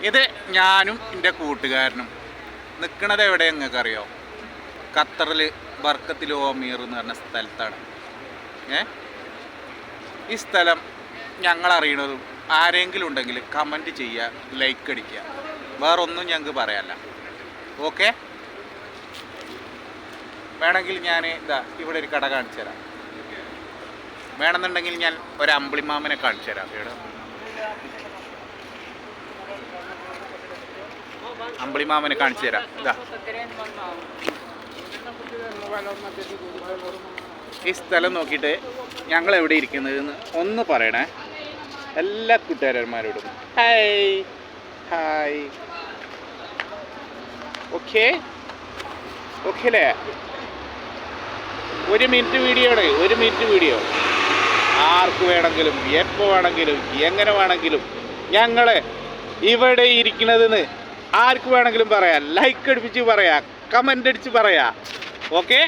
ഇത് ഞാനും എൻ്റെ കൂട്ടുകാരനും നിൽക്കണത് എവിടെ നിങ്ങൾക്കറിയോ? ഖത്തറിൽ ബർക്കത്തിൽ ഓമീർ എന്ന് പറഞ്ഞ സ്ഥലത്താണ്. ഈ സ്ഥലം ഞങ്ങളറിയണതും ആരെങ്കിലും ഉണ്ടെങ്കിൽ കമൻറ്റ് ചെയ്യുക, ലൈക്ക് അടിക്കുക. വേറൊന്നും ഞങ്ങൾക്ക് പറയാനല്ല. ഓക്കെ, വേണമെങ്കിൽ ഞാൻ ഇവിടെ ഒരു കട കാണിച്ചു തരാം. വേണമെന്നുണ്ടെങ്കിൽ ഞാൻ ഒരു അമ്പിളിമാമനെ കാണിച്ചു തരാം. ഇവിടെ അമ്പിളിമാമനെ കാണിച്ചു തരാം. ഈ സ്ഥലം നോക്കിയിട്ട് ഞങ്ങൾ എവിടെ ഇരിക്കുന്നതെന്ന് ഒന്ന് പറയണേ എല്ലാ കൂട്ടുകാരന്മാരോടും. Hi hi. ഓക്കെ ഓക്കെ അല്ലേ? 1 മിനിറ്റ് വീഡിയോ ആർക്ക് വേണമെങ്കിലും എപ്പോൾ വേണമെങ്കിലും എങ്ങനെ വേണമെങ്കിലും ഞങ്ങൾ ഇവിടെ ഇരിക്കുന്നതെന്ന് ആർക്ക് വേണമെങ്കിലും പറയാം. ലൈക്ക് അടിപ്പിച്ച് പറയാം, കമൻ്റ് അടിച്ച് പറയാം. ഓക്കെ.